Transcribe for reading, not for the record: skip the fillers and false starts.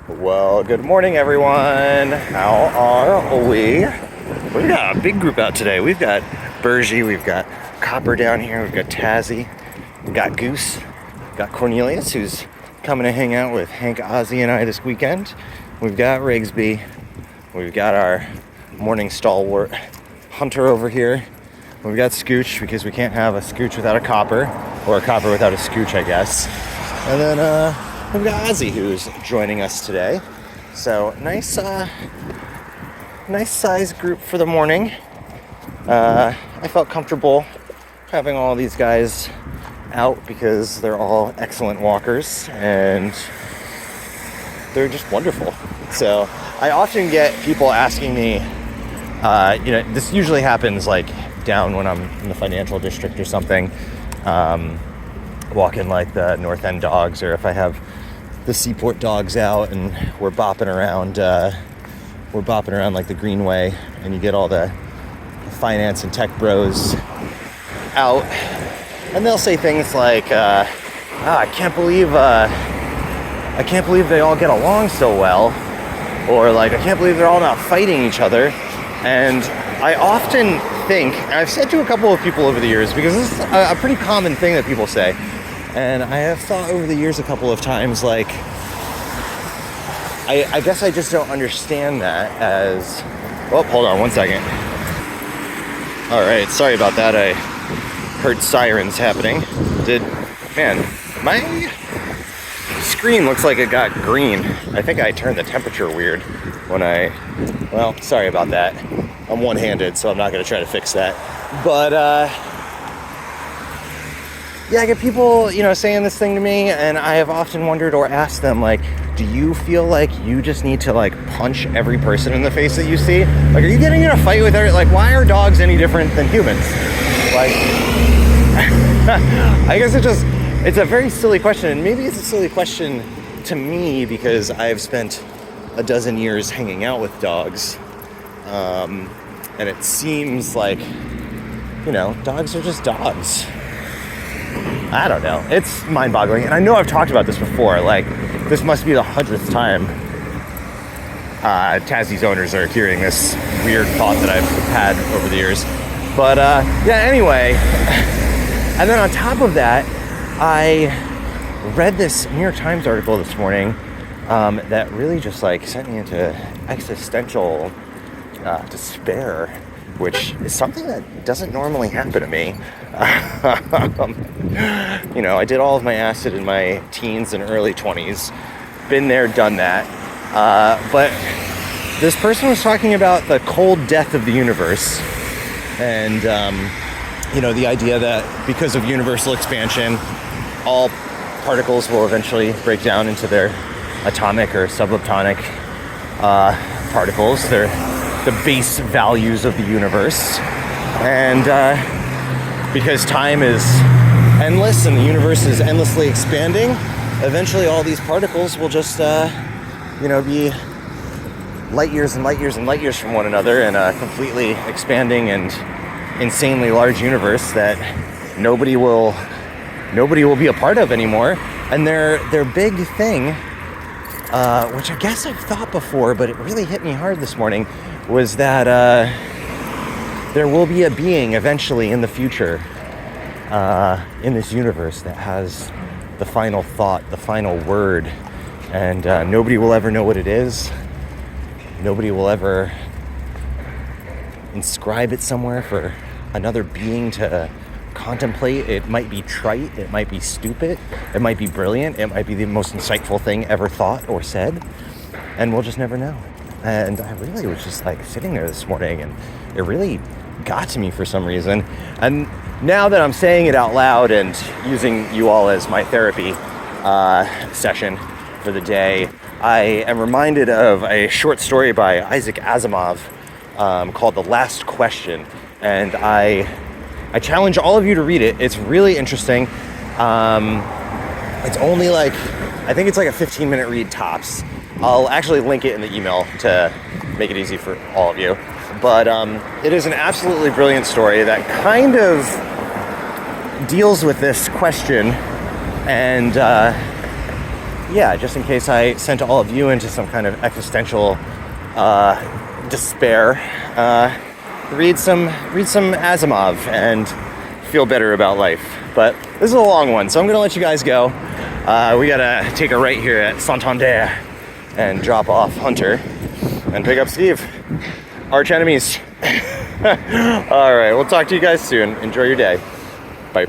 Well, good morning, everyone. How are we? We've got a big group out today. We've got Bergie, we've got Copper down here, we've got Tazzy, we've got Goose, we've got Cornelius, who's coming to hang out with Hank, Ozzy, and I this weekend. We've got Rigsby. We've got our morning stalwart Hunter over here. We've got Scooch, because we can't have a Scooch without a Copper, or a Copper without a Scooch, I guess. And then, we've got Ozzy, who's joining us today. So nice size group for the morning. I felt comfortable having all these guys out because they're all excellent walkers and they're just wonderful. So I often get people asking me, this usually happens like down when I'm in the financial district or something, walking like the North End dogs, or if I have the Seaport dogs out and we're bopping around like the Greenway, and you get all the finance and tech bros out, and they'll say things like, I can't believe they all get along so well, or like, I can't believe they're all not fighting each other. And I often think, and I've said to a couple of people over the years, because this is a pretty common thing that people say, and I have thought over the years a couple of times, like, I guess I just don't understand that as... Oh, hold on one second. All right, sorry about that. I heard sirens happening. Man, my screen looks like it got green. I think I turned the temperature weird when well, sorry about that. I'm one-handed, so I'm not going to try to fix that. But, yeah, I get people, saying this thing to me, and I have often wondered or asked them, like, do you feel like you just need to, like, punch every person in the face that you see? Like, are you getting in a fight with like, why are dogs any different than humans? Like, I guess it's a very silly question, and maybe it's a silly question to me because I've spent a dozen years hanging out with dogs, and it seems like, dogs are just dogs. I don't know. It's mind-boggling. And I know I've talked about this before. Like, this must be the 100th time Tazzy's owners are hearing this weird thought that I've had over the years. But, anyway. And then on top of that, I read this New York Times article this morning that really just, like, sent me into existential despair, which is something that doesn't normally happen to me. I did all of my acid in my teens and early 20s. Been there, done that. But this person was talking about the cold death of the universe. And, the idea that because of universal expansion, all particles will eventually break down into their atomic or subatomic particles. They're the base values of the universe. And because time is endless and the universe is endlessly expanding, eventually all these particles will just, be light years and light years and light years from one another in a completely expanding and insanely large universe that nobody will be a part of anymore. And their big thing, which I guess I've thought before, but it really hit me hard this morning, was that there will be a being eventually in the future in this universe that has the final thought, the final word, and nobody will ever know what it is. Nobody will ever inscribe it somewhere for another being to contemplate. It might be trite, it might be stupid, it might be brilliant, it might be the most insightful thing ever thought or said, and we'll just never know. And I really was just like sitting there this morning, and it really got to me for some reason. And now that I'm saying it out loud and using you all as my therapy session for the day, I am reminded of a short story by Isaac Asimov called The Last Question. And I challenge all of you to read it. It's really interesting. It's only I think it's like a 15-minute read tops. I'll actually link it in the email to make it easy for all of you. But it is an absolutely brilliant story that kind of deals with this question and yeah, just in case I sent all of you into some kind of existential despair, read some Asimov and feel better about life. But this is a long one, so I'm gonna let you guys go. We gotta take a right here at Santander and drop off Hunter and pick up Steve. Arch enemies. All right, we'll talk to you guys soon. Enjoy your day. Bye.